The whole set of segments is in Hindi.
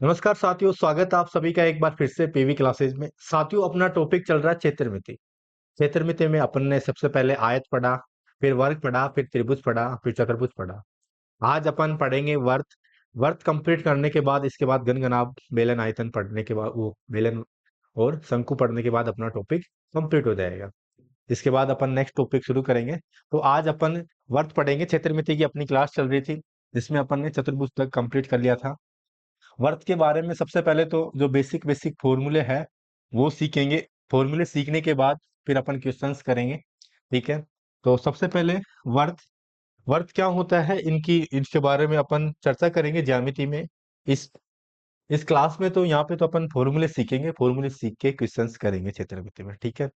नमस्कार साथियों, स्वागत है आप सभी का एक बार फिर से पीवी क्लासेज में। साथियों, अपना टॉपिक चल रहा है क्षेत्रमिति। क्षेत्रमिति में अपन ने सबसे पहले आयत पढ़ा, फिर वर्ग पढ़ा, फिर त्रिभुज पढ़ा, फिर चतुर्भुज पढ़ा। आज अपन पढ़ेंगे वर्त। वर्त कंप्लीट करने के बाद इसके बाद गणगणाभ बेलन आयतन पढ़ने के बाद वो बेलन और शंकु पढ़ने के बाद अपना टॉपिक कंप्लीट हो जाएगा। इसके बाद अपन नेक्स्ट टॉपिक शुरू करेंगे। तो आज अपन वर्त पढ़ेंगे। क्षेत्रमिति की अपनी क्लास चल रही थी जिसमें अपन ने चतुर्भुज तक कंप्लीट कर लिया था। वर्त के बारे में सबसे पहले तो जो बेसिक बेसिक फॉर्मूले हैं वो सीखेंगे। फॉर्मूले सीखने के बाद फिर अपन क्वेश्चंस करेंगे। ठीक है। तो सबसे पहले वर्त। वर्त क्या होता है इनकी इसके बारे में अपन चर्चा करेंगे ज्यामिति में। इस इस क्लास में तो यहाँ पे तो अपन फॉर्मूले सीखेंगे, फॉर्मूले सीख के क्वेश्चंस करेंगे क्षेत्रमिति में। ठीक है।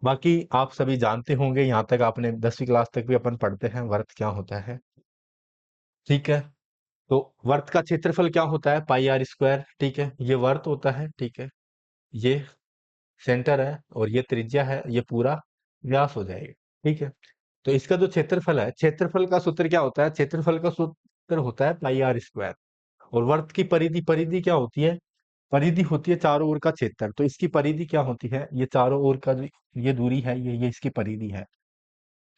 बाकी आप सभी जानते होंगे, यहाँ तक आपने 10वीं क्लास तक भी अपन पढ़ते हैं वर्त क्या होता है। ठीक है। तो वर्त का क्षेत्रफल क्या होता है? पाई आर स्क्वायर। ठीक है, ये वर्त होता है। ठीक है, ये सेंटर है और ये त्रिज्या है, ये पूरा व्यास हो जाएगा। ठीक है। तो इसका जो क्षेत्रफल है, क्षेत्रफल का सूत्र क्या होता है? क्षेत्रफल का सूत्र होता है पाई आर स्क्वायर। और वर्त की परिधि, परिधि क्या होती है? परिधि होती है चारों ओर का क्षेत्र। तो इसकी परिधि क्या होती है? ये चारों ओर का जो ये दूरी है, ये इसकी परिधि है।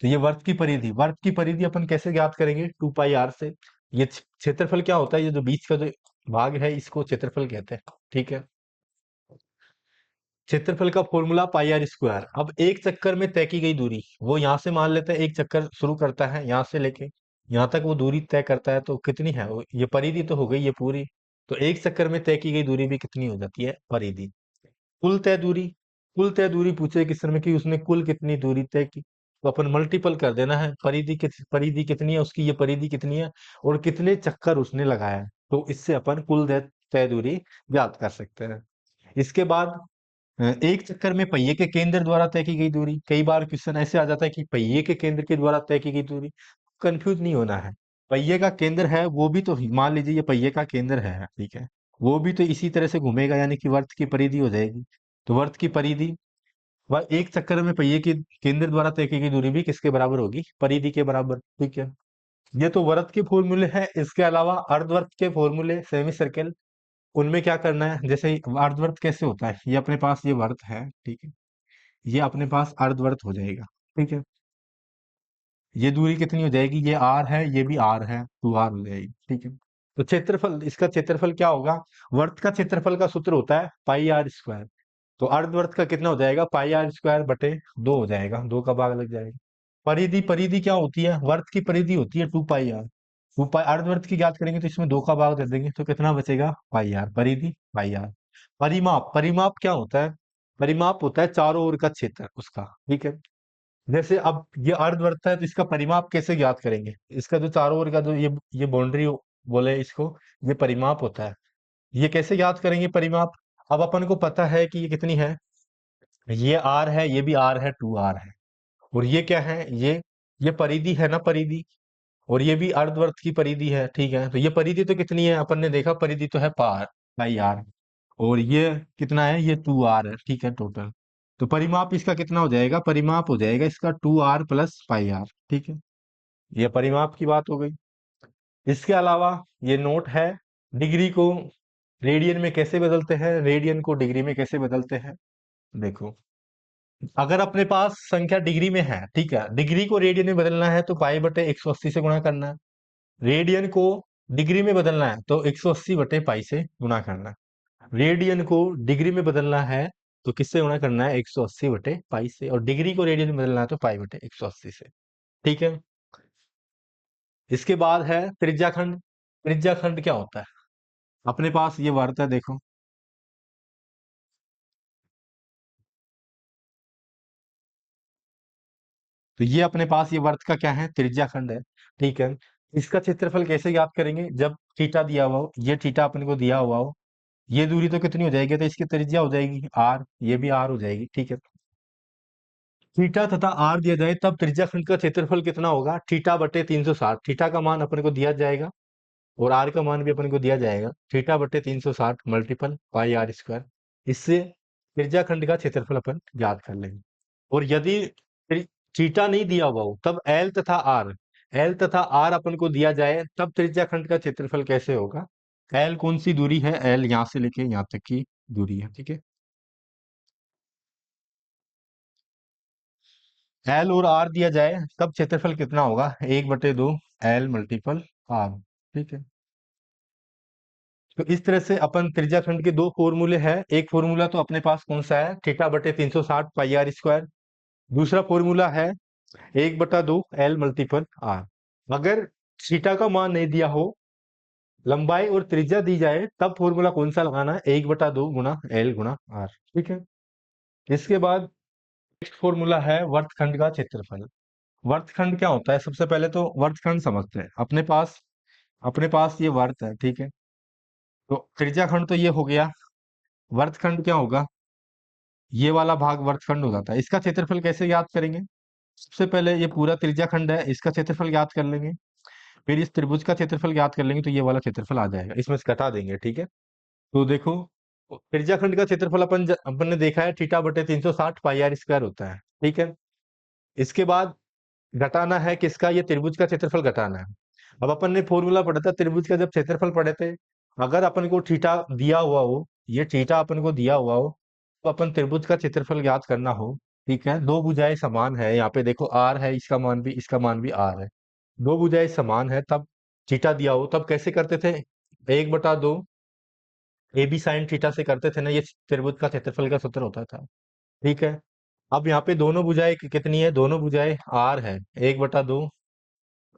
तो ये वर्त की परिधि, वर्त की परिधि अपन कैसे ज्ञात करेंगे? 2 पाई आर से। ये क्षेत्रफल क्या होता है? ये जो बीच का जो भाग है इसको क्षेत्रफल कहते हैं। ठीक है। क्षेत्रफल का फॉर्मूला पाई आर स्क्वायर। अब एक चक्कर में तय की गई दूरी, वो यहां से मान लेते हैं एक चक्कर शुरू करता है यहां से लेके यहां तक वो दूरी तय करता है। तो कितनी है वो? ये परिधि तो हो गई ये पूरी। तो एक चक्कर में तय की गई दूरी भी कितनी हो जाती है? परिधि। कुल तय दूरी, कुल तय दूरी पूछे किस समय की, उसने कुल कितनी दूरी तय की, तो अपन मल्टीपल कर देना है। परिधि कितनी है उसकी, ये परिधि कितनी है और कितने चक्कर उसने लगाया है, तो इससे अपन कुल तय तय दूरी ज्ञात कर सकते हैं। इसके बाद एक चक्कर में पहिए के केंद्र द्वारा तय की गई दूरी। कई बार क्वेश्चन ऐसे आ जाता है कि पहिए के केंद्र के द्वारा तय की गई दूरी। कंफ्यूज नहीं होना है। पहिए का केंद्र है वो भी तो, मान लीजिए ये पहिए का केंद्र है, ठीक है, वो भी तो इसी तरह से घूमेगा, यानी कि वर्त की परिधि हो जाएगी। तो वर्त की परिधि वह एक चक्कर में पहिए के केंद्र द्वारा तय की गई दूरी भी किसके बराबर होगी? परिधि के बराबर। ठीक है। ये तो वर्त के फॉर्मूले हैं। इसके अलावा अर्धवर्त के फॉर्मूले, सेमी सर्कल, उनमें क्या करना है? जैसे अर्धवर्त कैसे होता है, ये अपने पास ये वर्त है, ठीक है, ये अपने पास अर्धवर्त हो जाएगा। ठीक है। ये दूरी कितनी हो जाएगी? ये आर है, ये भी आर है, 2 आर हो जाएगी। ठीक है। तो क्षेत्रफल, इसका क्षेत्रफल क्या होगा? वर्त का क्षेत्रफल का सूत्र होता है पाई आर स्क्वायर। तो अर्धवर्त का कितना हो जाएगा? पाई आर स्क्वायर बटे 2 हो जाएगा, 2 का भाग लग जाएगा। परिधि, परिधि क्या होती है? वर्त की परिधि होती है 2 पाई आर। 2 पाई अर्धवर्त की ज्ञात करेंगे तो इसमें 2 का भाग दे देंगे तो कितना बचेगा? पाई आर। परिधि पाई आर। परिमाप, परिमाप क्या होता है? परिमाप होता है चारों ओर का क्षेत्र उसका। ठीक है। जैसे अब ये अर्धवृत्त है तो इसका परिमाप कैसे ज्ञात करेंगे? इसका जो चारों ओर का जो ये बाउंड्री बोले इसको, ये परिमाप होता है। ये कैसे ज्ञात करेंगे परिमाप? अब अपन को पता है कि ये कितनी है, ये आर है, ये भी आर है, 2 आर है। और ये क्या है? ये परिधि है ना, परिधि। और ये भी अर्धवृत्त की परिधि है। ठीक है। तो ये परिधि तो कितनी है? अपन ने देखा परिधि तो है पार, पाई आर। और ये कितना है? ये 2 आर है। ठीक है, टोटल। तो परिमाप इसका कितना हो जाएगा? परिमाप हो जाएगा इसका 2 आर प्लस पाई आर। ठीक है। ये परिमाप की बात हो गई। इसके अलावा ये नोट है, डिग्री को रेडियन में कैसे बदलते हैं, रेडियन को डिग्री में कैसे बदलते हैं। देखो, अगर अपने पास संख्या डिग्री में है, ठीक है, डिग्री को रेडियन में बदलना है तो पाई बटे 180 से गुणा करना है। रेडियन को डिग्री में बदलना है तो 180 बटे पाई से गुणा करना है। रेडियन को डिग्री में बदलना है तो किससे गुणा करना है? 180 बटे पाई से। और डिग्री को रेडियन में बदलना है तो पाई बटे 180 से। ठीक है। इसके बाद है त्रिज्याखंड। त्रिज्याखंड क्या होता है? अपने पास ये वर्त है, देखो, तो ये अपने पास ये वर्त का क्या है? त्रिज्याखंड है। ठीक है। इसका क्षेत्रफल कैसे ज्ञात करेंगे? जब थीटा दिया हुआ हो, ये थीटा अपने को दिया हुआ हो, ये दूरी तो कितनी हो जाएगी? तो इसकी त्रिज्या हो जाएगी आर, ये भी आर हो जाएगी। ठीक है। थीटा तथा आर दिया जाए तब त्रिज्याखंड का क्षेत्रफल कितना होगा? थीटा बटे 360। थीटा का मान अपने को दिया जाएगा और आर का मान भी अपने को दिया जाएगा। थीटा बटे 360 मल्टीपल पाई आर स्क्वायर। इससे त्रिज्याखंड का क्षेत्रफल अपन ज्ञात कर लेंगे। और यदि थीटा नहीं दिया हुआ हो तब एल तथा आर अपन को दिया जाए, तब त्रिज्याखंड का क्षेत्रफल कैसे होगा? एल कौन सी दूरी है? एल यहाँ से लेके यहाँ तक की दूरी है, ठीक है। एल और आर दिया जाए तब क्षेत्रफल कितना होगा? 1/2 एल मल्टीपल आर, ठीक है। तो इस तरह से अपन त्रिज्याखंड के दो फॉर्मूले हैं। एक फॉर्मूला तो अपने पास कौन सा है? थीटा बटे 360 पाई आर स्क्वायर। दूसरा फॉर्मूला है 1/2 एल मल्टीपल आर। अगर थीटा का मान नहीं दिया हो, लंबाई और त्रिज्या दी जाए, तब फॉर्मूला कौन सा लगाना है? 1/2 गुना एल गुना आर, ठीक है। इसके बाद नेक्स्ट फॉर्मूला है वर्तखंड का क्षेत्रफल। वर्तखंड क्या होता है? सबसे पहले तो वर्तखंड समझते हैं। अपने पास ये वर्त है, ठीक है। तो त्रिज्याखंड तो ये हो गया। वर्तखंड क्या होगा? ये वाला भाग वर्तखंड हो जाता है। इसका क्षेत्रफल कैसे याद करेंगे? सबसे पहले ये पूरा त्रिज्याखंड है, इसका क्षेत्रफल याद कर लेंगे। फिर इस त्रिभुज का क्षेत्रफल याद कर लेंगे, तो ये वाला क्षेत्रफल आ जाएगा, इसमें से घटा देंगे, ठीक है। तो देखो, त्रिज्याखंड का क्षेत्रफल अपन ने देखा है थीटा बटे 360 पाई आर स्क्वायर होता है, ठीक है। इसके बाद घटाना है किसका? ये त्रिभुज का क्षेत्रफल घटाना है। अब अपन ने फॉर्मूला पढ़ा था त्रिभुज का, जब क्षेत्रफल पढ़े थे, अगर अपन को थीटा दिया हुआ हो, ये थीटा अपन को दिया हुआ हो, तो अपन त्रिभुज का क्षेत्रफल याद करना हो, ठीक है। दो भुजाएं समान है, यहाँ पे देखो आर है, इसका मान भी आर है। दो भुजाएं समान है, तब थीटा दिया हो तब कैसे करते थे? 1/2 ए बी साइन थीटा से करते थे ना, ये त्रिभुज का क्षेत्रफल का सूत्र होता था, ठीक है। अब यहाँ पे दोनों भुजाएं कितनी है? दोनों भुजाएं आर है। 1/2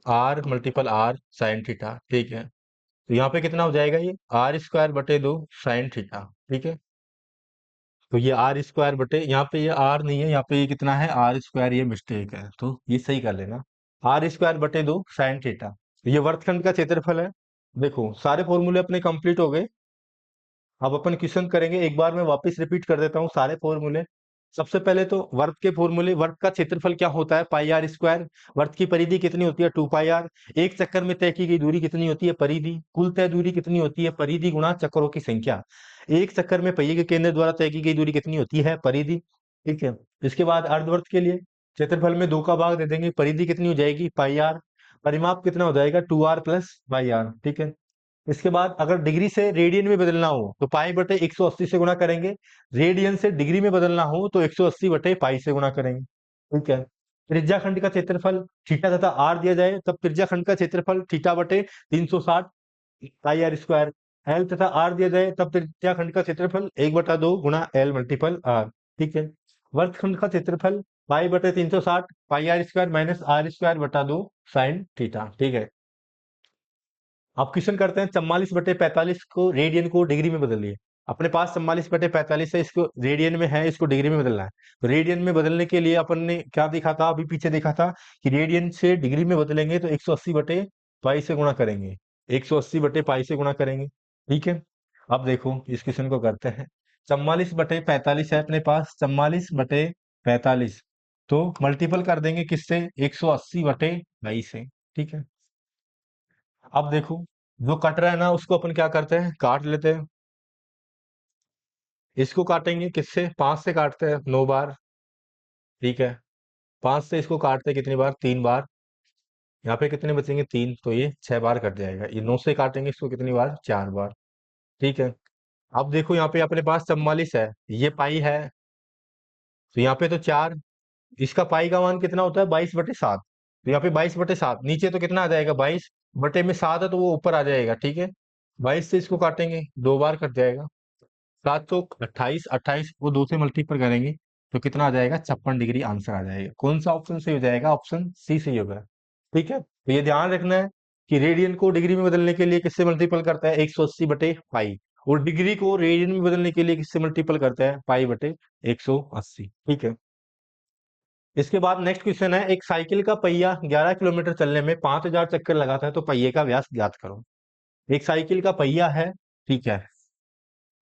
r multiple r sine theta, ठीक है। तो यहाँ पे कितना हो जाएगा? ये आर स्क्वायर बटे 2 साइन थीटा, ठीक है। तो ये आर स्क्वायर बटे, यहाँ पे ये आर नहीं है, यहाँ पे ये कितना है? आर स्क्वायर, ये मिस्टेक है, तो ये सही कर लेना। आर स्क्वायर बटे 2 साइन थीटा। तो ये वर्तखंड का क्षेत्रफल है। देखो, सारे फॉर्मूले अपने कंप्लीट हो गए। अब अपन क्वेश्चन करेंगे, एक बार मैं वापस रिपीट कर देता हूँ सारे फॉर्मूले। सबसे पहले तो वर्त के फॉर्मूले। वर्त का क्षेत्रफल क्या होता है? पाई आर स्क्वायर। वर्त की परिधि कितनी होती है? 2 पाई आर। एक चक्कर में तय की गई दूरी कितनी होती है? परिधि। कुल तय दूरी कितनी होती है? परिधि गुणा चक्करों की संख्या। एक चक्कर में पहिए के केंद्र द्वारा तय की गई दूरी कितनी होती है? परिधि, ठीक है। इसके बाद अर्धवर्त के लिए क्षेत्रफल में 2 का भाग दे देंगे, परिधि कितनी हो जाएगी? पाई आर। परिमाप कितना हो जाएगा? 2r प्लस पाई आर, ठीक है। इसके बाद अगर डिग्री से रेडियन में बदलना हो तो पाई बटे 180 से गुणा करेंगे। रेडियन से डिग्री में बदलना हो तो 180 बटे पाई से गुणा करेंगे, ठीक है। त्रिज्याखंड का क्षेत्रफल थीटा तथा आर दिया जाए, तब त्रिज्याखंड का क्षेत्रफल थीटा बटे 360 पाई आर स्क्वायर। एल तथा आर दिया जाए, तब त्रिज्याखंड का क्षेत्रफल 1/2 गुणा एल मल्टीपल आर, ठीक है। वर्तखंड का क्षेत्रफल पाई बटे 360 pi r square minus r square बटा 2 साइन थीटा, ठीक है। अब क्वेश्चन करते हैं 44/45 को रेडियन को डिग्री में बदलिए। अपने पास 44/45 है, इसको रेडियन में है, इसको डिग्री में बदलना है। तो रेडियन में बदलने के लिए अपन ने क्या देखा था? अभी पीछे देखा था कि रेडियन से डिग्री में बदलेंगे तो 180 बटे पाई से गुणा करेंगे। 180 बटे पाई से गुणा करेंगे, ठीक है। अब देखो, इस क्वेश्चन को करते हैं। 44/45 है अपने पास, 44/45, तो मल्टीपल कर देंगे किससे? 180 बटे पाई से, ठीक है। अब देखो, जो कट रहा है ना, उसको अपन क्या करते हैं? काट लेते हैं। इसको काटेंगे किससे? 5 से काटते हैं 9 बार, ठीक है। 5 से इसको काटते हैं कितनी बार? 3 बार। यहाँ पे कितने बचेंगे? 3, तो ये 6 बार कट जाएगा। ये 9 से काटेंगे इसको कितनी बार? 4 बार, ठीक है। अब देखो, यहाँ पे अपने पास 44 है, ये पाई है, तो यहाँ पे तो 4। इसका पाई का मान कितना होता है? 22/7। तो यहाँ पे 22/7, नीचे तो कितना आ जाएगा? 22/7 है, तो वो ऊपर आ जाएगा, ठीक है। 22 से इसको काटेंगे, 2 बार कट जाएगा। 728, 28 वो 2 से मल्टीपल करेंगे तो कितना आ जाएगा? 56 डिग्री आंसर आ जाएगा। कौन सा ऑप्शन सही हो जाएगा? ऑप्शन सी सही होगा, ठीक है। तो ये ध्यान रखना है कि रेडियन को डिग्री में बदलने के लिए किससे मल्टीपल करता है? 180 बटे पाई। और डिग्री को रेडियन में बदलने के लिए किससे मल्टीपल करता है? पाई बटे 180, ठीक है। इसके बाद नेक्स्ट क्वेश्चन है, एक साइकिल का पहिया 11 किलोमीटर चलने में 5000 चक्कर लगाता है, तो पहिए का व्यास ज्ञात करो। एक साइकिल का पहिया है, ठीक है,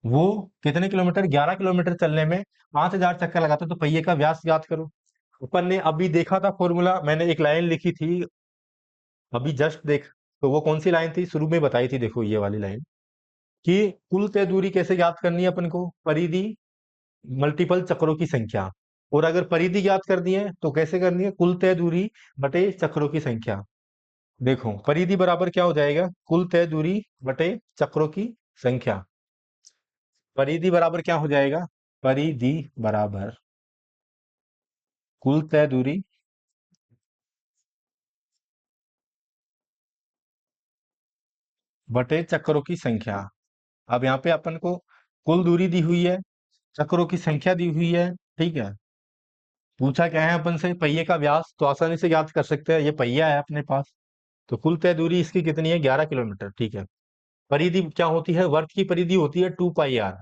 वो कितने किलोमीटर? 11 किलोमीटर चलने में 5000 चक्कर लगाता है, तो पहिए का व्यास ज्ञात करो। अपन ने अभी देखा था फॉर्मूला, मैंने एक लाइन लिखी थी अभी जस्ट देख, तो वो कौन सी लाइन थी? शुरू में बताई थी, देखो ये वाली लाइन, कि कुल तय दूरी कैसे ज्ञात करनी है अपन को? परिधि मल्टीपल चक्रों की संख्या। और अगर परिधि ज्ञात करनी है तो कैसे करनी है? कुल तय दूरी बटे चक्रों की संख्या। देखो परिधि बराबर क्या हो जाएगा, कुल तय दूरी बटे चक्रों की संख्या। परिधि बराबर क्या हो जाएगा, परिधि बराबर कुल तय दूरी बटे चक्रों की संख्या। अब यहाँ पे अपन को कुल दूरी दी हुई है, चक्रों की संख्या दी हुई है, ठीक है। पूछा क्या है अपन से, पहिए का व्यास, तो आसानी से याद कर सकते हैं, ये पहिया है अपने पास। तो कुल तय दूरी इसकी कितनी है, 11 किलोमीटर, ठीक है। परिधि क्या होती है, वर्ग की परिधि होती है 2 पाई आर,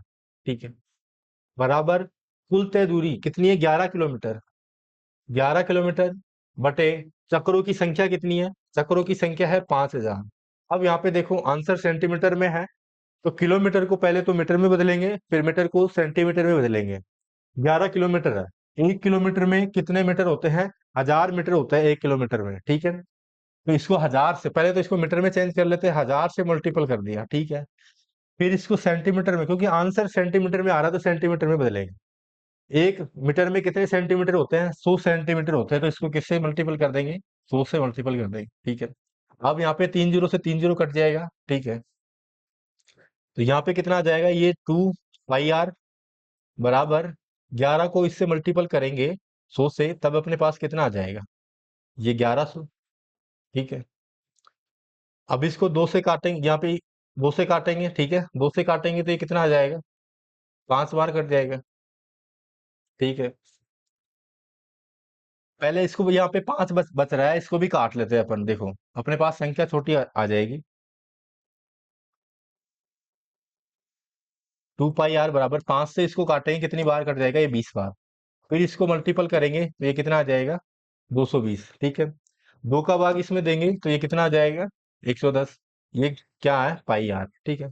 ठीक है। बराबर कुल तय दूरी कितनी है, 11 किलोमीटर। 11 किलोमीटर बटे चक्रों की संख्या कितनी है, चक्रों की संख्या है 5,000। अब यहाँ पे देखो आंसर सेंटीमीटर में है, तो किलोमीटर को पहले तो मीटर में बदलेंगे, फिर मीटर को सेंटीमीटर में बदलेंगे। 11 किलोमीटर है, 1 किलोमीटर में कितने मीटर होते हैं, 1000 मीटर होता है 1 किलोमीटर में, ठीक है। तो इसको 1000 से, पहले तो इसको मीटर में चेंज कर लेते हैं, 1000 से मल्टीपल कर दिया, ठीक है। फिर इसको सेंटीमीटर में, क्योंकि आंसर सेंटीमीटर में आ रहा है तो सेंटीमीटर में बदलेंगे। 1 मीटर में कितने सेंटीमीटर होते हैं, 100 सेंटीमीटर होते हैं, तो इसको किससे मल्टीपल कर देंगे, 100 से मल्टीपल कर देंगे, ठीक है। अब यहाँ पे 3 जीरो से 3 जीरो कट जाएगा, ठीक है। तो यहाँ पे कितना आ जाएगा, ये 2 पाई आर बराबर 11 को इससे मल्टीपल करेंगे 100 से, तब अपने पास कितना आ जाएगा, ये 1100, ठीक है। अब इसको 2 से काटेंगे, यहाँ पे 2 से काटेंगे, ठीक है, 2 से काटेंगे तो ये कितना आ जाएगा, 5 बार कट जाएगा, ठीक है। पहले इसको यहाँ पे 5 बच बच रहा है, इसको भी काट लेते हैं अपन, देखो अपने पास संख्या छोटी आ जाएगी। 2 पाई आर बराबर 5 से इसको काटेंगे, कितनी बार कट जाएगा, ये 20 बार। फिर इसको मल्टीपल करेंगे तो ये कितना आ जाएगा, 220, ठीक है। 2 का भाग इसमें देंगे तो ये कितना आ जाएगा, 110। ये क्या है, पाई आर, ठीक है।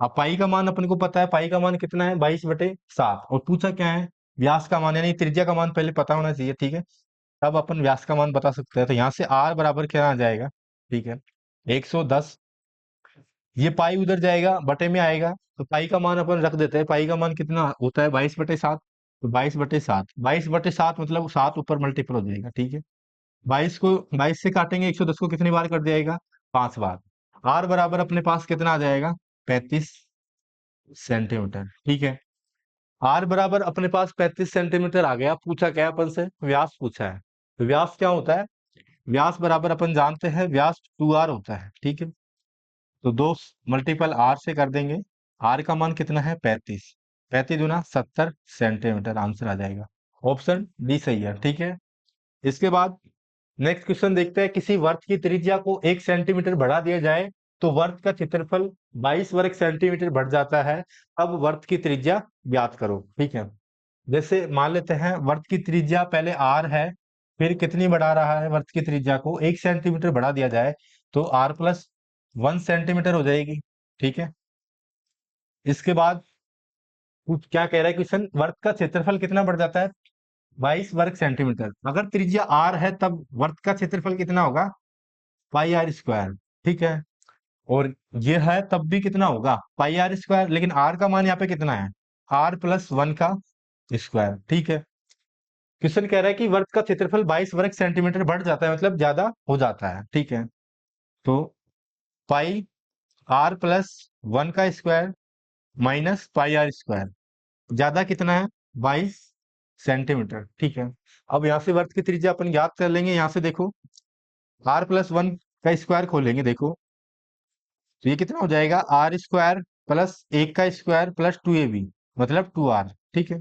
अब पाई का मान अपन को पता है, पाई का मान कितना है, 22/7। और पूछा क्या है, व्यास का मान, यानी त्रिज्या का मान पहले पता होना चाहिए, ठीक है। तब अपन व्यास का मान बता सकते हैं, तो यहाँ से आर बराबर क्या आ जाएगा, ठीक है, 110। ये पाई उधर जाएगा, बटे में आएगा, तो पाई का मान अपन रख देते हैं, पाई का मान कितना होता है, 22/7। तो 22/7, 22/7 मतलब 7 ऊपर मल्टीपल हो जाएगा, ठीक है। 22 से काटेंगे 110 को, कितनी बार कर जाएगा, 5 बार। आर बराबर अपने पास कितना आ जाएगा, 35 सेंटीमीटर, ठीक है। आर बराबर अपने पास 35 सेंटीमीटर आ गया। पूछा क्या है अपन से, व्यास पूछा है। तो व्यास क्या होता है, व्यास बराबर अपन जानते हैं, व्यास 2 आर होता है, ठीक है। तो 2 मल्टीपल आर से कर देंगे, आर का मान कितना है, 35। 35 दूना 70 सेंटीमीटर, आंसर आ जाएगा। ऑप्शन डी सही है, ठीक है। इसके बाद नेक्स्ट क्वेश्चन देखते हैं, किसी वर्ग की त्रिज्या को 1 सेंटीमीटर बढ़ा दिया जाए तो वर्ग का क्षेत्रफल 22 वर्ग सेंटीमीटर बढ़ जाता है। अब वर्ग की त्रिज्या ज्ञात करो, ठीक है। जैसे मान लेते हैं वर्ग की त्रिज्या पहले आर है, फिर कितनी बढ़ा रहा है, वर्ग की त्रिज्या को 1 सेंटीमीटर बढ़ा दिया जाए तो r+1 सेंटीमीटर हो जाएगी, ठीक है। इसके बाद क्या कह रहा है क्वेश्चन, वर्ग का क्षेत्रफल कितना बढ़ जाता है, 22 वर्ग सेंटीमीटर। अगर त्रिज्या आर है तब वर्ग का क्षेत्रफल कितना होगा, पाई r², ठीक है। और ये है तब भी कितना होगा, पाई r², लेकिन आर का मान यहाँ पे कितना है, r+1 का स्क्वायर, ठीक है। क्वेश्चन कह रहा है कि वर्ग का क्षेत्रफल 22 वर्ग सेंटीमीटर बढ़ जाता है, मतलब ज्यादा हो जाता है, ठीक है। तो पाई r+1 का स्क्वायर माइनस पाई r², ज्यादा कितना है, 22 सेंटीमीटर, ठीक है। अब यहाँ से वर्ग की त्रिज्या अपन ज्ञात कर लेंगे, यहाँ से देखो r+1 का स्क्वायर खोलेंगे, देखो तो ये कितना हो जाएगा, r² + 1 का स्क्वायर + 2ab, मतलब 2r, ठीक है।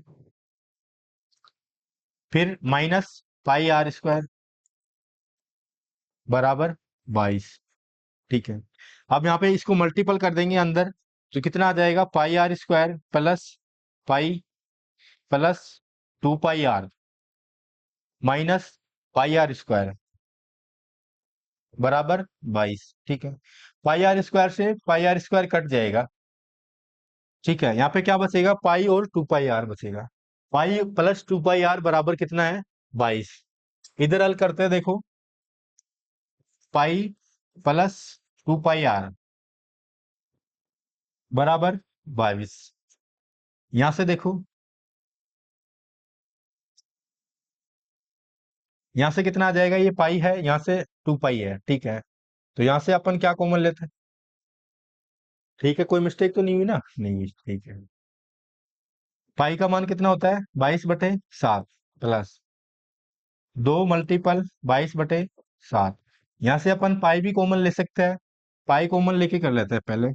फिर माइनस पाई r² बराबर 22, ठीक है। अब यहाँ पे इसको मल्टीपल कर देंगे अंदर, तो कितना आ जाएगा, पाई r² प्लस पाई प्लस 2 पाई r माइनस पाई r² बराबर 22, ठीक है। पाई r² से पाई r² कट जाएगा, ठीक है। यहाँ पे क्या बचेगा, पाई और 2 पाई r बचेगा। पाई+2 पाई r बराबर कितना है, 22। इधर हल करते हैं, देखो पाई+2 पाई r बराबर 22। यहां से देखो यहाँ से कितना आ जाएगा, ये पाई है, यहाँ से 2 पाई है, ठीक है। तो यहाँ से अपन क्या कॉमन लेते हैं? ठीक है, कोई मिस्टेक तो नहीं हुई ना? नहीं हुई, ठीक है। पाई का मान कितना होता है? 22/7 प्लस 2 × 22/7। यहाँ से अपन पाई भी कॉमन ले सकते हैं। पाई कॉमन लेके कर लेते हैं पहले।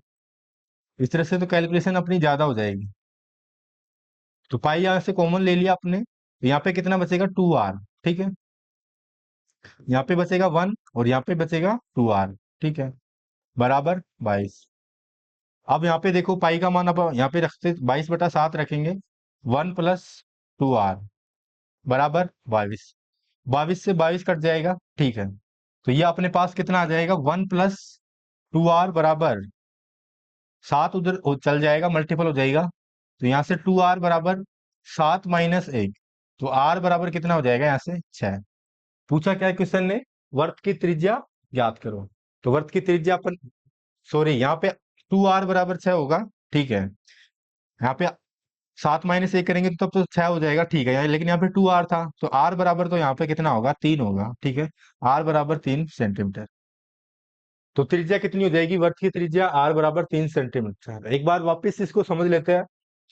इस तरह से तो कैलकुलेशन अपनी ज्यादा हो जाएगी। तो पाई यहाँ से कॉमन ले लिया आपने, तो यहाँ पे कितना बचेगा? 2r, ठीक है। यहाँ पे बचेगा 1 और यहाँ पे बचेगा 2r, ठीक है, बराबर 22। अब यहाँ पे देखो पाई का मान, अब यहाँ पे रखते 22/7 रखेंगे, 1 + 2r बराबर 22। 22 से 22 कट जाएगा, ठीक है। तो ये अपने पास कितना आ जाएगा? 1 + 2r बराबर 7, उधर चल जाएगा, मल्टीपल हो जाएगा। तो यहाँ से 2r बराबर 7 - 1। तो r बराबर कितना हो जाएगा? यहाँ से 6। पूछा क्या है क्वेश्चन ने? वर्त की त्रिज्या ज्ञात करो। तो वर्त की त्रिज्या अपन, सॉरी, यहाँ पे 2r बराबर 6 होगा, ठीक है। यहाँ पे 7 - 1 करेंगे तो तब तो 6 हो जाएगा, ठीक है। यहाँ लेकिन यहाँ पे 2r था, तो r बराबर तो यहाँ पे कितना होगा? 3 होगा, ठीक है। r बराबर 3 सेंटीमीटर। तो त्रिज्या कितनी हो जाएगी? वर्त की त्रिज्या r बराबर 3 सेंटीमीटर। एक बार वापस इसको समझ लेते हैं।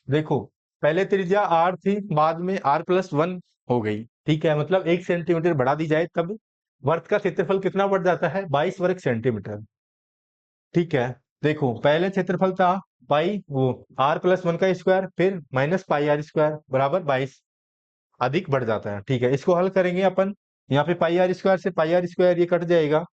देखो, पहले त्रिज्या r थी, बाद में r+1 हो गई, ठीक है। मतलब 1 सेंटीमीटर बढ़ा दी जाए तब वर्त का क्षेत्रफल कितना बढ़ जाता है? 22 वर्ग सेंटीमीटर, ठीक है। देखो, पहले क्षेत्रफल था पाई, वो r+1 का स्क्वायर, फिर -πr² बराबर 22, अधिक बढ़ जाता है, ठीक है। इसको हल करेंगे अपन। यहाँ पे πr² से πr² ये कट जाएगा,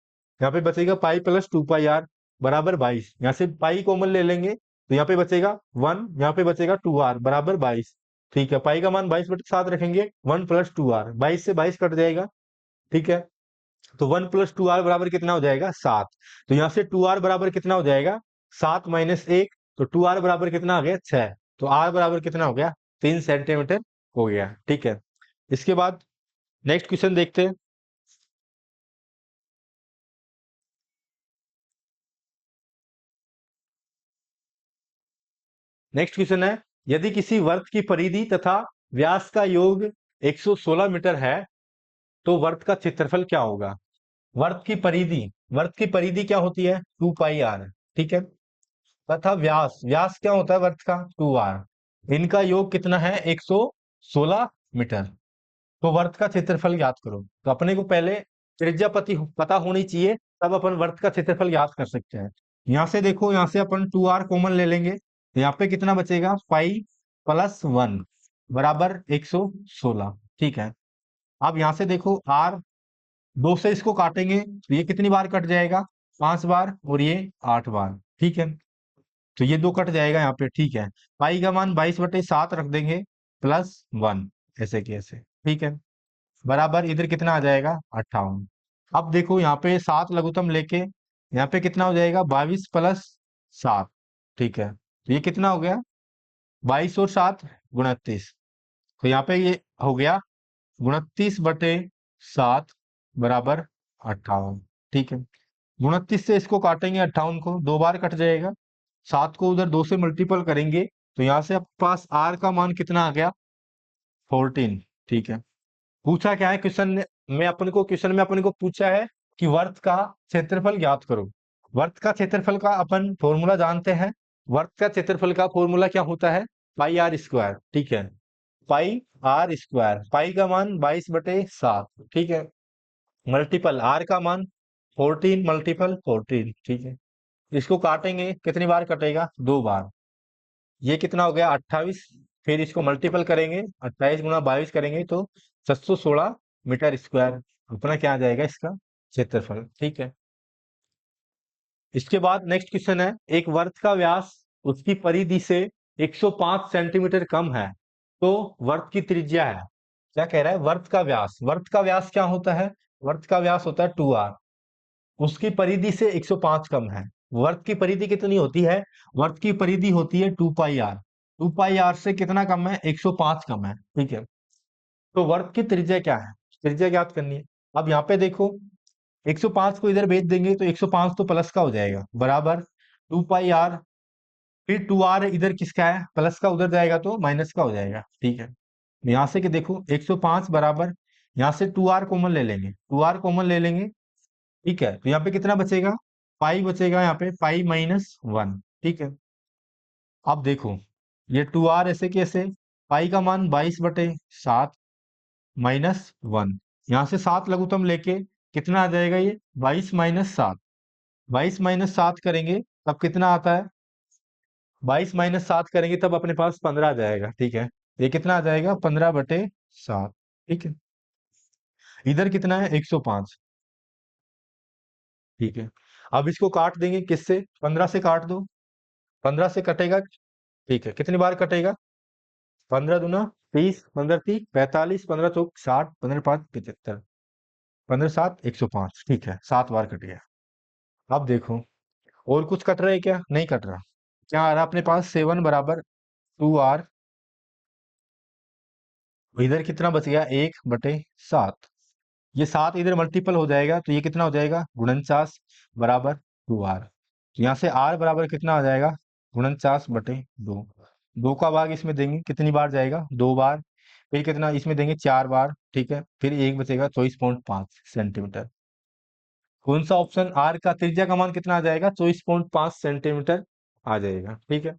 यहाँ पे बचेगा π + 2πr बराबर 22। यहाँ से पाई कॉमन ले लेंगे, तो यहाँ पे बचेगा 1, यहाँ पे बचेगा 2r बराबर 22, ठीक है। पाई का मान 22/7 रखेंगे, 1 + 2r, 22 से 22 कट जाएगा, ठीक है। तो 1 + 2r बराबर कितना हो जाएगा? 7। तो यहाँ से 2r बराबर कितना हो जाएगा? 7 - 1। तो 2r बराबर कितना आ गया? 6। तो r बराबर कितना हो गया? 3 सेंटीमीटर हो गया, ठीक है। इसके बाद नेक्स्ट क्वेश्चन देखते हैं। नेक्स्ट क्वेश्चन है, यदि किसी वर्त की परिधि तथा व्यास का योग 116 मीटर है, तो वर्त का क्षेत्रफल क्या होगा? वर्त की परिधि, वर्त की परिधि क्या होती है? 2πr, ठीक है। तथा व्यास, व्यास क्या होता है वर्त का? 2r। इनका योग कितना है? 116 मीटर। तो वर्त का क्षेत्रफल ज्ञात करो। तो अपने को पहले त्रिज्या पता होनी चाहिए, तब अपन वर्त का क्षेत्रफल ज्ञात कर सकते हैं। यहाँ से देखो, यहाँ से अपन 2r कॉमन ले लेंगे, तो यहाँ पे कितना बचेगा? π+1 बराबर 116, ठीक है। अब यहाँ से देखो r, 2 से इसको काटेंगे तो ये कितनी बार कट जाएगा? 5 बार, और ये 8 बार, ठीक है। तो ये 2 कट जाएगा यहाँ पे, ठीक है। पाई का मान 22/7 रख देंगे, +1, ऐसे की ऐसे, ठीक है, बराबर इधर कितना आ जाएगा? 58। अब देखो यहाँ पे 7 लघुत्तम लेके यहाँ पे कितना हो जाएगा? 22 + 7, ठीक है। तो ये कितना हो गया? 22 और 7 29। तो यहाँ पे ये हो गया 29/7 बराबर 58, ठीक है। 29 से इसको काटेंगे, 58 को 2 बार कट जाएगा, 7 को उधर 2 से मल्टीपल करेंगे, तो यहाँ से आपके पास r का मान कितना आ गया? 14, ठीक है। पूछा क्या है क्वेश्चन में अपन को पूछा है कि वर्त का क्षेत्रफल ज्ञात करो। वर्त का क्षेत्रफल का अपन फॉर्मूला जानते हैं। वर्त का क्षेत्रफल का फॉर्मूला क्या होता है? πr², ठीक है। πr², पाई का मान 22/7, ठीक है, मल्टीपल r का मान 14 × 14, ठीक है। इसको काटेंगे, कितनी बार कटेगा? 2 बार। ये कितना हो गया? 28। फिर इसको मल्टीपल करेंगे, 28 × 22 करेंगे तो 716 मीटर स्क्वायर अपना क्या आ जाएगा? इसका क्षेत्रफल, ठीक है। इसके बाद नेक्स्ट क्वेश्चन है, एक वर्त का व्यास उसकी परिधि से 105 सेंटीमीटर कम है, तो वर्त की त्रिज्या है। क्या कह रहा है? वर्त का व्यास, वर्त का व्यास क्या होता है? वर्त का व्यास होता है 2r, उसकी परिधि से 105 कम है। वर्त की परिधि कितनी होती है? वर्त की परिधि होती है 2πr। 2πr से कितना कम है? 105 कम है, ठीक है। तो वर्त की त्रिज्या क्या है? त्रिज्या ज्ञात करनी है। अब यहाँ पे देखो, 105 को इधर भेज देंगे तो 105 तो प्लस का हो जाएगा, बराबर 2πr, फिर 2r इधर किसका है? प्लस का, उधर जाएगा तो माइनस का हो जाएगा, ठीक है। यहाँ से कि देखो 105 बराबर यहाँ से 2r कॉमन ले लेंगे, 2r कॉमन ले लेंगे। ठीक है, तो यहाँ पे कितना बचेगा, पाई बचेगा, यहाँ पे पाई माइनस वन। ठीक है, अब देखो ये 2r ऐसे कैसे, पाई का मान 22/7 माइनस वन, यहाँ से 7 लघुत्तम लेके कितना आ जाएगा, ये 22 - 7, 22 - 7 करेंगे तब कितना आता है, 22 - 7 करेंगे तब अपने पास 15 आ जाएगा। ठीक है, ये कितना आ जाएगा, 15/7। ठीक है, इधर कितना है, 105। ठीक है, अब इसको काट देंगे किससे, 15 से काट दो, 15 से कटेगा। ठीक है, कितनी बार कटेगा, 15 दूना 30, 15 - 3 = 45, 15 - 4 = 60, 15 - 5 = 75, 15 - 7 = 105। ठीक है, 7 बार कट गया। अब देखो और कुछ कट रहा है क्या, नहीं कट रहा। क्या आ रहा है अपने पास, 7 बराबर 2r, इधर कितना बच गया, 1/7। ये 7 इधर मल्टीपल हो जाएगा तो ये कितना हो जाएगा, 49 बराबर 2r। तो यहाँ से r बराबर कितना आ जाएगा, 49/2। 2 का भाग इसमें देंगे कितनी बार जाएगा, 2 बार। फिर कितना इसमें देंगे, 4 बार। ठीक है, फिर एक बचेगा 24.5 सेंटीमीटर। कौन सा ऑप्शन, r का त्रिज्या का मान कितना आ जाएगा, 24.5 सेंटीमीटर आ जाएगा। ठीक है,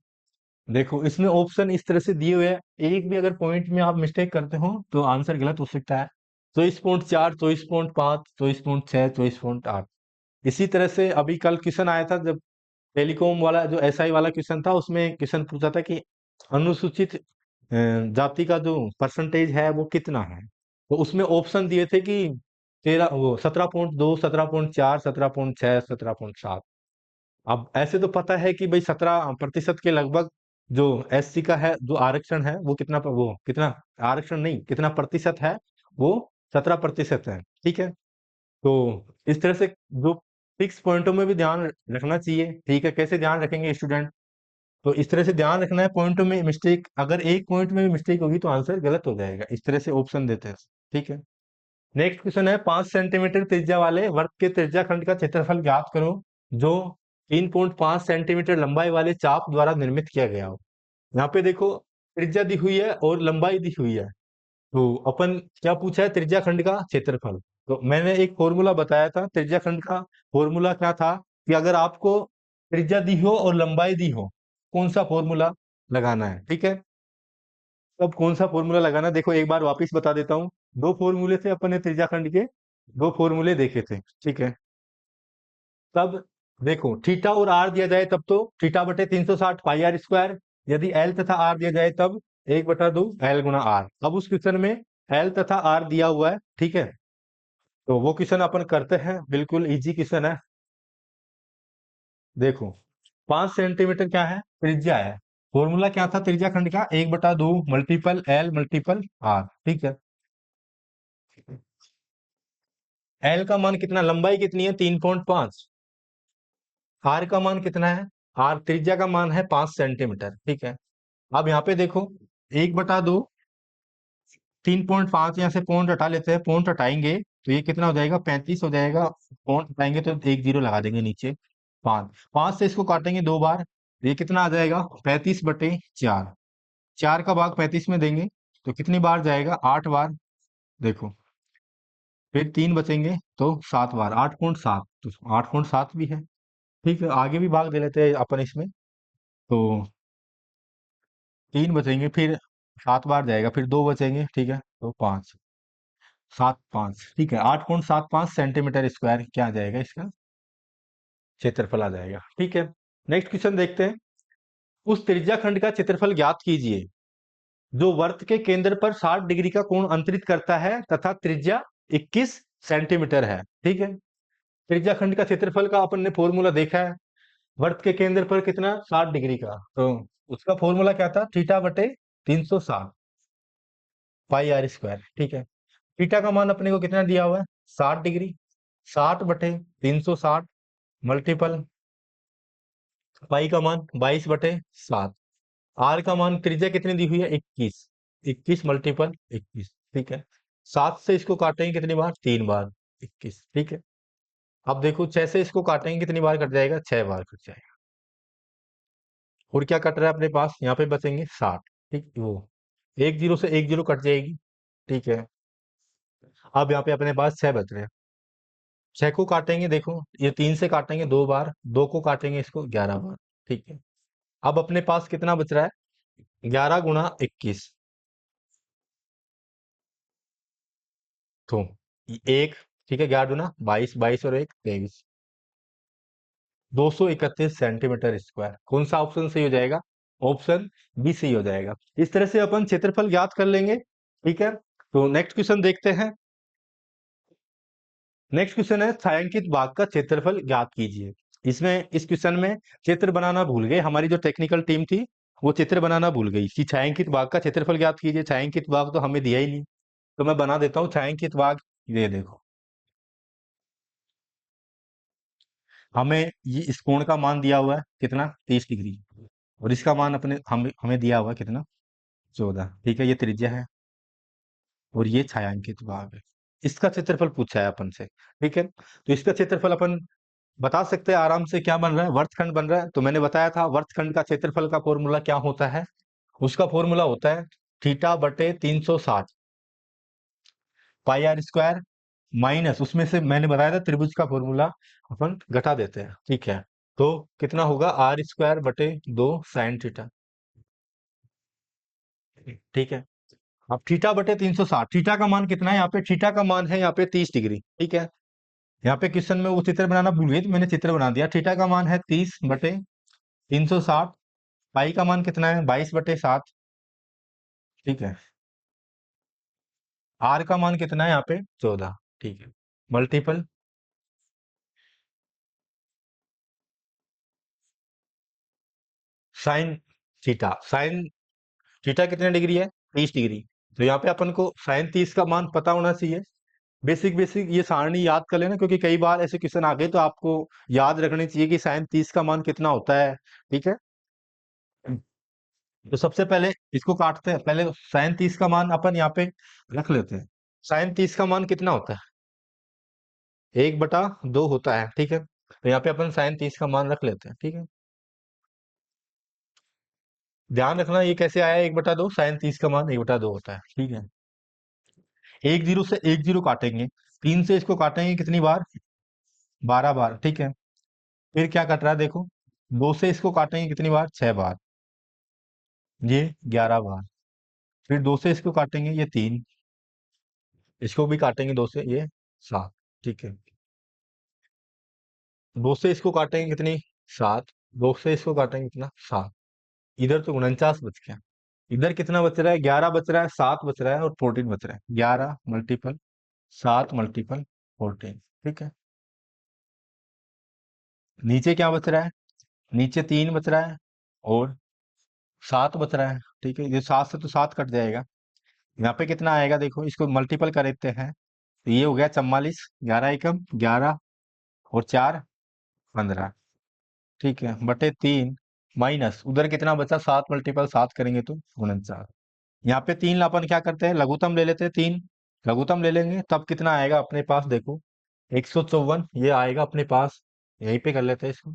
देखो इसमें ऑप्शन इस तरह से दिए हुए हैं, एक भी अगर पॉइंट में आप मिस्टेक करते हो तो आंसर गलत हो सकता है। 24.4, 24.5, 24.6, 24.8। इसी तरह से अभी कल क्वेश्चन आया था, जब टेलीकॉम वाला जो एसआई वाला क्वेश्चन था, उसमें क्वेश्चन पूछा था कि अनुसूचित जाति का जो परसेंटेज है वो कितना है। तो उसमें ऑप्शन दिए थे कि 17.2, 17.4, 17.6, 17.7। अब ऐसे तो पता है कि भाई 17% के लगभग जो एससी का है, जो आरक्षण है वो कितना, वो कितना, आरक्षण नहीं, कितना प्रतिशत है, वो 17% है। ठीक है, तो इस तरह से जो फिक्स पॉइंटों में भी ध्यान रखना चाहिए। ठीक है, कैसे ध्यान रखेंगे स्टूडेंट, तो इस तरह से ध्यान रखना है, पॉइंटों में मिस्टेक, अगर एक पॉइंट में भी मिस्टेक होगी तो आंसर गलत हो जाएगा। इस तरह से ऑप्शन देते हैं। ठीक है, नेक्स्ट क्वेश्चन है, 5 सेंटीमीटर त्रिज्या वाले वृत्त के त्रिज्या खंड का क्षेत्रफल ज्ञात करो जो 3.5 सेंटीमीटर लंबाई वाले चाप द्वारा निर्मित किया गया हो। यहाँ पे देखो त्रिज्या दी हुई है और लंबाई दी हुई है, तो अपन क्या पूछा है, त्रिज्या खंड का क्षेत्रफल। तो मैंने एक फॉर्मूला बताया था त्रिज्या खंड का, फॉर्मूला क्या था कि अगर आपको त्रिज्या दी हो और लंबाई दी हो, कौन सा फॉर्मूला लगाना है। ठीक है, अब कौन सा फॉर्मूला लगाना है, देखो एक बार वापस बता देता हूँ। दो फॉर्मूले थे अपन ने त्रिज्या खंड के, दो फॉर्मूले देखे थे। ठीक है, तब देखो थीटा और आर दिया जाए तब तो θ/360 πr², यदि एल तथा आर दिया जाए तब 1/2 एल गुना आर। अब उस क्वेश्चन में एल तथा आर दिया हुआ है। ठीक है, तो वो क्वेश्चन अपन करते हैं, बिल्कुल इजी क्वेश्चन है। देखो 5 सेंटीमीटर क्या है, त्रिज्या है। फॉर्मूला क्या था त्रिज्या खंड का, 1/2 मल्टीपल एल मल्टीपल आर। ठीक है, एल का मान कितना, लंबाई कितनी है, 3.5। आर का मान कितना है, आर त्रिज्या का मान है 5 सेंटीमीटर। ठीक है, अब यहाँ पे देखो 1/2, 3.5, यहाँ से पॉइंट हटा लेते हैं, पॉइंट हटाएंगे तो ये कितना हो जाएगा, 35 हो जाएगा। पॉइंट हटाएंगे तो एक जीरो लगा देंगे नीचे। 5 से इसको काटेंगे 2 बार, तो ये कितना आ जाएगा, 35/4। 4 का भाग 35 में देंगे तो कितनी बार जाएगा, 8 बार। देखो फिर 3 बचेंगे तो 7 बार, 8.7, तो 8.7 भी है। ठीक है, आगे भी भाग दे लेते हैं अपन इसमें, तो 3 बचेंगे, फिर 7 बार जाएगा, फिर 2 बचेंगे। ठीक है, तो 5, 7, 5। ठीक है, 8.75 सेंटीमीटर स्क्वायर क्या आ जाएगा, इसका क्षेत्रफल आ जाएगा। ठीक है, नेक्स्ट क्वेश्चन देखते हैं, उस त्रिज्या खंड का क्षेत्रफल ज्ञात कीजिए जो वर्त के केंद्र पर 60 डिग्री का कोण अंतरित करता है तथा त्रिज्या 21 सेंटीमीटर है। ठीक है, त्रिज्या खंड का क्षेत्रफल का अपन ने फॉर्मूला देखा है, वर्त के केंद्र पर कितना, 60 डिग्री का, तो उसका फॉर्मूला क्या था, θ/360 πr²। ठीक है, थीटा का मान अपने को कितना दिया हुआ है, 60 डिग्री, 60/360 मल्टीपल पाई का मान 22/7। आर का मान त्रिज्या कितनी दी हुई है, 21, 21 मल्टीपल 21। ठीक है, 7 से इसको काटेंगे कितनी बार, 3 बार, 21। ठीक है, अब देखो 6 से इसको काटेंगे कितनी बार कट जाएगा, 6 बार कट जाएगा। और क्या कट रहा है अपने पास, यहाँ पे बचेंगे 60। ठीक, वो एक जीरो से एक जीरो कट जाएगी। ठीक है, अब यहाँ पे अपने पास 6 बच रहे हैं। 6 को काटेंगे, देखो ये 3 से काटेंगे 2 बार, 2 को काटेंगे इसको 11 बार। ठीक है। अब अपने पास कितना बच रहा है? 11 गुणा 21, तो एक, ठीक है, 11 गुना 22, 22 और एक 23, 231 सेंटीमीटर स्क्वायर। कौन सा ऑप्शन सही हो जाएगा? ऑप्शन बी सही हो जाएगा। इस तरह से अपन क्षेत्रफल ज्ञात कर लेंगे। ठीक है, तो नेक्स्ट क्वेश्चन देखते हैं। नेक्स्ट क्वेश्चन है छायांकित भाग का क्षेत्रफल ज्ञात कीजिए। इसमें इस क्वेश्चन में चित्र बनाना भूल गए, हमारी जो टेक्निकल टीम थी वो चित्र बनाना भूल गई कि छायांकित भाग का क्षेत्रफल ज्ञात कीजिए। छायांकित भाग तो हमें दिया ही नहीं, तो मैं बना देता हूँ छायांकित भाग। ये देखो, हमें ये इस कोण का मान दिया हुआ है कितना? 30 डिग्री। और इसका मान अपने हमें हमें दिया हुआ है कितना? 14। ठीक है, ये त्रिज्या है और ये छायांकित भाग है। इसका क्षेत्रफल पूछा है अपन से। ठीक है, तो इसका क्षेत्रफल अपन बता सकते हैं आराम से। क्या बन रहा है? वर्तखंड बन रहा है। तो मैंने बताया था वर्तखंड का क्षेत्रफल का फॉर्मूला क्या होता है। उसका फॉर्मूला होता है थीटा बटे 360 पाई आर स्क्वायर, माइनस उसमें से मैंने बताया था त्रिभुज का फॉर्मूला अपन घटा देते हैं। ठीक है, तो कितना होगा? आर स्क्वायर बटे 2 साइन थीटा। ठीक है, अब थीटा बटे 360, थीटा का मान कितना है यहाँ पे? थीटा का मान है यहाँ पे 30 डिग्री। ठीक है, यहाँ पे क्वेश्चन में वो चित्र बनाना भूल गए तो मैंने चित्र बना दिया। थीटा का मान है 30 बटे 360, पाई का मान कितना है? 22/7। ठीक है, आर का मान कितना है यहाँ पे? 14। ठीक है, multiple sine theta. Sine theta कितने डिग्री है? 30 डिग्री। तो यहाँ पे अपन को साइन 30 का मान पता होना चाहिए। बेसिक बेसिक ये सारणी याद कर लेना, क्योंकि कई बार ऐसे क्वेश्चन आ गए तो आपको याद रखनी चाहिए कि साइन 30 का मान कितना होता है। ठीक है, तो सबसे पहले इसको काटते हैं। पहले साइन 30 का मान अपन यहाँ पे रख लेते हैं। साइन 30 का मान कितना होता है? 1/2 होता है। ठीक है, तो यहाँ पे अपन साइन 30 का मान रख लेते हैं। ठीक है, ध्यान रखना ये कैसे आया 1/2, साइन 30 का मान 1/2 होता है। ठीक है, एक जीरो से एक जीरो काटेंगे, 3 से इसको काटेंगे कितनी बार? 12 बार। ठीक है, फिर क्या कट रहा है देखो, 2 से इसको काटेंगे कितनी बार? 6 बार, ये 11 बार। फिर 2 से इसको काटेंगे, ये 3, इसको भी काटेंगे 2 से, ये 7। ठीक है, 2 से इसको काटेंगे कितनी? 7। 2 से इसको काटेंगे कितना? 7। इधर तो 49 बच गया। इधर कितना बच रहा है? 11 बच रहा है, 7 बच रहा है और 14 बच रहा है। 11 मल्टीपल 7 मल्टीपल 14। ठीक है, नीचे क्या बच रहा है? नीचे 3 बच रहा है और 7 बच रहा है। ठीक है, ये 7 से तो 7 कट जाएगा। यहाँ पे कितना आएगा देखो, इसको मल्टीपल कर देते हैं, तो ये हो गया 44। 11 एकम 11 और 4 15। ठीक है, बटे 3, माइनस उधर कितना बचा? 7 मल्टीपल 7 करेंगे तो 49। यहाँ पे 3 अपन क्या करते हैं? लघुत्तम ले लेते हैं। 3 लघुत्तम ले लेंगे तब कितना आएगा अपने पास देखो? 154 ये आएगा अपने पास। यहीं पे कर लेते हैं इसको।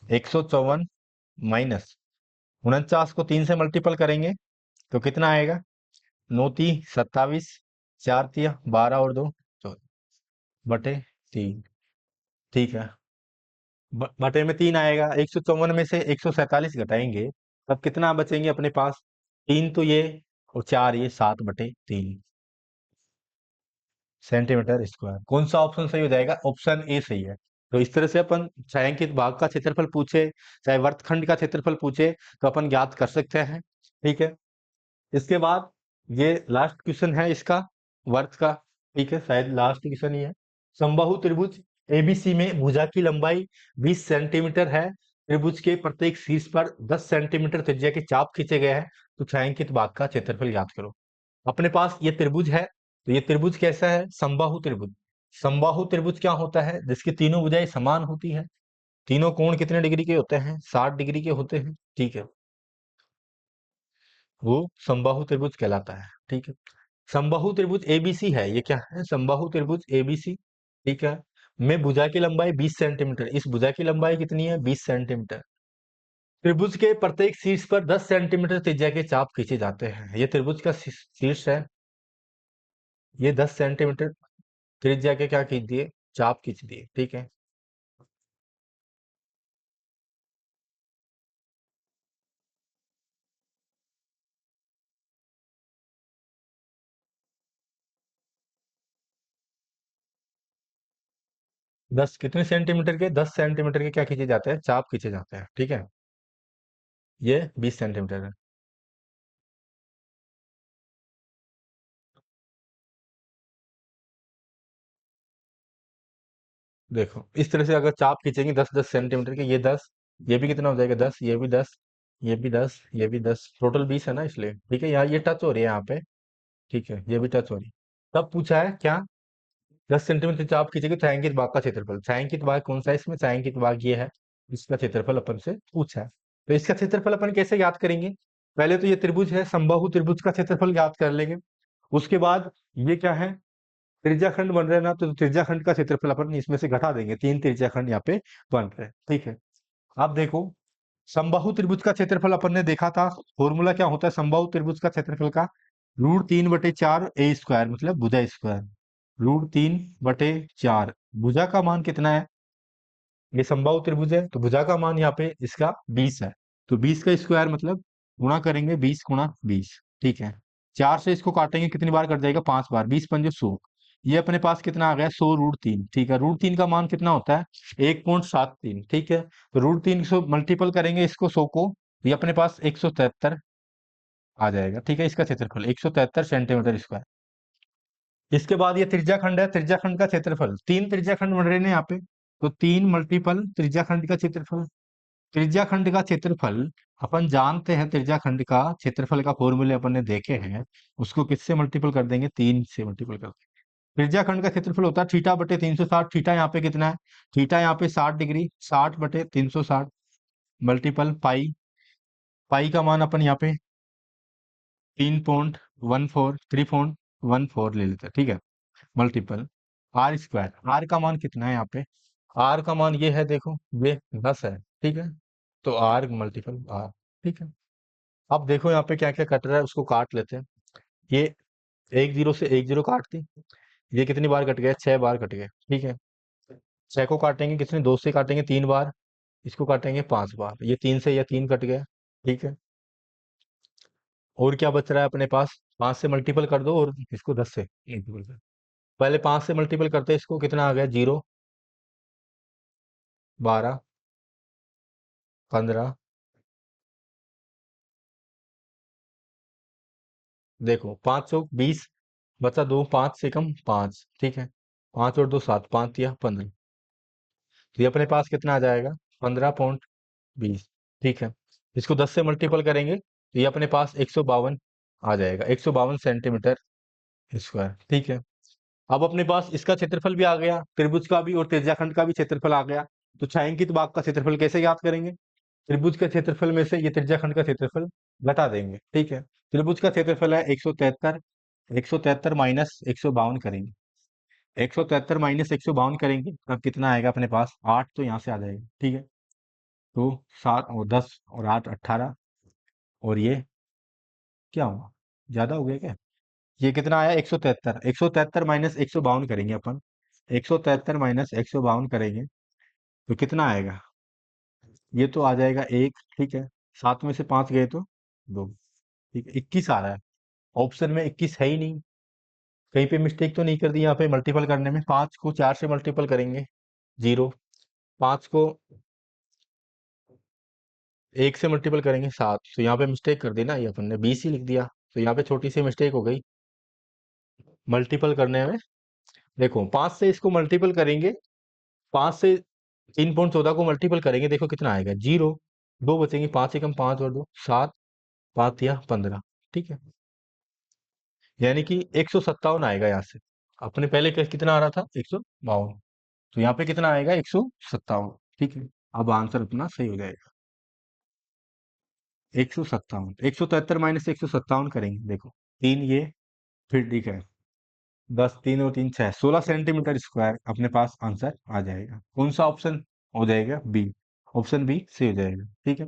154 माइनस 49 को 3 से मल्टीपल करेंगे तो कितना आएगा? 9×3 = 27, 4×3 = 12 और 2 14 बटे 3। ठीक है, बटे में 3 आएगा। 154 में से 147 घटाएंगे तब कितना बचेंगे अपने पास? 3 तो ये और 4 ये, 7/3 सेंटीमीटर स्क्वायर। कौन सा ऑप्शन सही हो जाएगा? ऑप्शन ए सही है। तो इस तरह से अपन छायांकित भाग का क्षेत्रफल पूछे, चाहे वर्तखंड का क्षेत्रफल पूछे, तो अपन ज्ञात कर सकते हैं। ठीक है, इसके बाद ये लास्ट क्वेश्चन है इसका, वर्त का। ठीक है, शायद लास्ट क्वेश्चन ही है। समबाहु त्रिभुज एबीसी में भुजा की लंबाई 20 सेंटीमीटर है। त्रिभुज के प्रत्येक शीर्ष पर 10 सेंटीमीटर त्रिज्या के चाप खींचे गए हैं। तो छायांकित भाग का क्षेत्रफल ज्ञात करो। अपने पास ये त्रिभुज है, तो ये त्रिभुज कैसा है? समबाहु त्रिभुज। समबाहु त्रिभुज क्या होता है? जिसकी तीनों भुजाएं समान होती है। तीनों कोण कितने डिग्री के होते हैं? 60 डिग्री के होते हैं। ठीक है, वो समबाहु त्रिभुज कहलाता है। ठीक है, समबाहु त्रिभुज एबीसी है। ये क्या है? समबाहु त्रिभुज एबीसी। ठीक है, में भुजा की लंबाई 20 सेंटीमीटर। इस भुजा की लंबाई कितनी है? 20 सेंटीमीटर। त्रिभुज के प्रत्येक शीर्ष पर 10 सेंटीमीटर त्रिज्या के चाप खींचे जाते हैं। ये त्रिभुज का शीर्ष है। ये 10 सेंटीमीटर त्रिज्या के क्या खींच दिए, चाप खींच दिए, ठीक है। 10 कितने सेंटीमीटर के, 10 सेंटीमीटर के क्या खींचे जाते हैं, चाप खींचे जाते हैं, ठीक है। ये 20 सेंटीमीटर है। देखो इस तरह से अगर चाप खींचेंगे 10 10 सेंटीमीटर के, ये 10, ये भी कितना हो जाएगा 10, ये भी 10, ये भी 10, ये भी 10, टोटल 20 है ना, इसलिए ठीक है। यहाँ ये टच हो रही है यहाँ पे, ठीक है, ये भी टच हो रही है। तब पूछा है क्या, 10 सेंटीमीटर चाप खींचेगी तो छायांकित भाग का क्षेत्रफल, छायांकित भाग कौन सा है इसमें, छायांकित भाग ये है, इसका क्षेत्रफल अपन से पूछा है। तो इसका क्षेत्रफल अपन कैसे याद करेंगे, पहले तो ये त्रिभुज है, समबाहु त्रिभुज का क्षेत्रफल याद कर लेंगे। उसके बाद ये क्या है, त्रिज्याखंड बन रहे हैं ना, तो त्रिज्याखंड का क्षेत्रफल अपन इसमें से घटा देंगे, 3 त्रिज्याखंड यहाँ पे बन रहे हैं, ठीक है। अब देखो समबाहु त्रिभुज का क्षेत्रफल अपन ने देखा था, फॉर्मूला क्या होता है समबाहु त्रिभुज का क्षेत्रफल का, √3/4 ए स्क्वायर मतलब भुजा स्क्वायर, √3/4, भुजा का मान कितना है, ये समबाहु त्रिभुज है तो भुजा का मान यहाँ पे इसका 20 है, तो 20 का स्क्वायर मतलब गुणा करेंगे 20 × 20, ठीक है। 4 से इसको काटेंगे कितनी बार कट जाएगा, 5 बार, 20 × 5 = 100। ये अपने पास कितना आ गया, 100√3, ठीक है। √3 का मान कितना होता है, 1.73, ठीक है। तो √3 से मल्टीपल करेंगे इसको 100 को, तो ये अपने पास 173 आ जाएगा, ठीक है। इसका क्षेत्रफल 173 सेंटीमीटर स्क्वायर। इसके बाद ये त्रिज्याखंड है, त्रिज्याखंड का क्षेत्रफल, 3 त्रिज्याखंड बन रहे हैं यहाँ पे, तो 3 × त्रिज्याखंड का क्षेत्रफल, त्रिज्याखंड का क्षेत्रफल अपन जानते हैं, त्रिज्याखंड का क्षेत्रफल का फॉर्मूले अपन ने देखे हैं, उसको किससे मल्टीपल कर देंगे, 3 से मल्टीपल कर देंगे। त्रिज्याखंड का क्षेत्रफल होता है θ/360, थीटा यहाँ पे कितना है, थीटा यहाँ पे 60 डिग्री, 60/360 मल्टीपल पाई, पाई का मान अपन यहाँ पे 3.14, 3.14 ले लेते हैं, ठीक है, मल्टीपल R², आर का मान कितना है यहाँ पे, आर का मान ये है, देखो ये 10 है, ठीक है। तो आर मल्टीपल आर, ठीक है। अब देखो यहाँ पे क्या क्या कट रहा है, उसको काट लेते हैं। ये एक जीरो से एक जीरो काट दी, ये कितनी बार कट गया, 6 बार कट गए, ठीक है। 6 को काटेंगे कितने, 2 से काटेंगे 3 बार, इसको काटेंगे 5 बार, ये 3 से, ये 3 कट गया, ठीक है। और क्या बच रहा है अपने पास, 5 से मल्टीपल कर दो और इसको 10 से मल्टीपल कर, पहले 5 से मल्टीपल करते हैं इसको, कितना आ गया, 0, 12, 15, देखो 520, बचा 2, 5 से कम 5, ठीक है। 5 और 2 7, 5 × 3 = 15, तो ये अपने पास कितना आ जाएगा, 15.20, ठीक है। इसको 10 से मल्टीपल करेंगे तो ये अपने पास 152 आ जाएगा, 152 सेंटीमीटर स्क्वायर, ठीक है। अब अपने पास इसका क्षेत्रफल भी आ गया, त्रिभुज का भी और त्रिज्याखंड का भी क्षेत्रफल आ गया। तो छायांकित भाग का क्षेत्रफल कैसे याद करेंगे, त्रिभुज के क्षेत्रफल में से ये त्रिज्याखंड का क्षेत्रफल घटा देंगे, ठीक है। त्रिभुज का क्षेत्रफल है 173, 173 माइनस 152 करेंगे, 173 माइनस 152 करेंगे तब कितना आएगा अपने पास, 8 तो यहाँ से आ जाएगा, ठीक है। तो 7 और 10 और 8 18, और ये क्या हुआ, ज्यादा हो गया क्या, ये कितना आया, 173, 173 माइनस 152 करेंगे अपन, 173 माइनस 152 करेंगे तो कितना आएगा, ये तो आ जाएगा 1, ठीक है। 7 में से 5 गए तो 2, ठीक है, 21 आ रहा है। ऑप्शन में 21 है ही नहीं, कहीं पे मिस्टेक तो नहीं कर दी यहाँ पे मल्टीपल करने में, 5 को 4 से मल्टीपल करेंगे 0, 5 को 1 से मल्टीपल करेंगे 7, तो यहाँ पे मिस्टेक कर दी ना, ये अपन ने 20 ही लिख दिया, तो यहाँ पे छोटी सी मिस्टेक हो गई मल्टीपल करने में। देखो 5 से इसको मल्टीपल करेंगे, 5 से 3.14 को मल्टीपल करेंगे, देखो कितना आएगा, 0, 2 बचेंगे, 5 एकम 5 और 2 7, 5 × 15, ठीक है। यानी कि 157 आएगा यहाँ से, अपने पहले कितना आ रहा था, 152, तो यहाँ पे कितना आएगा, 157, ठीक है। अब आंसर अपना सही हो जाएगा, 157, 173 माइनस 157 करेंगे, देखो 3 ये, फिर ठीक है, 10, 3 और 3 6, 16 सेंटीमीटर स्क्वायर अपने पास आंसर आ जाएगा। कौन सा ऑप्शन हो जाएगा, बी, ऑप्शन बी सही हो जाएगा, ठीक है।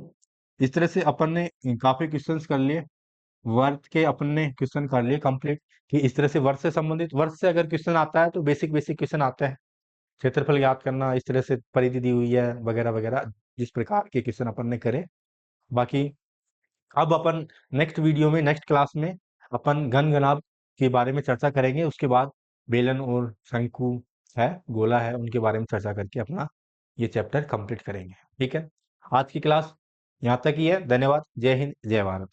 इस तरह से अपन ने काफी क्वेश्चंस कर लिए, वर्त के अपने क्वेश्चन कर लिए कंप्लीट, कि इस तरह से वर्त से संबंधित, वर्त से अगर क्वेश्चन आता है तो बेसिक बेसिक क्वेश्चन आते हैं, क्षेत्रफल याद करना, इस तरह से परिधि दी हुई है वगैरह वगैरह, जिस प्रकार के क्वेश्चन अपन ने करे। बाकी अब अपन नेक्स्ट वीडियो में, नेक्स्ट क्लास में अपन घन घनाभ के बारे में चर्चा करेंगे। उसके बाद बेलन और शंकु है, गोला है, उनके बारे में चर्चा करके अपना ये चैप्टर कंप्लीट करेंगे। ठीक है, आज की क्लास यहाँ तक ही है। धन्यवाद। जय हिंद, जय भारत।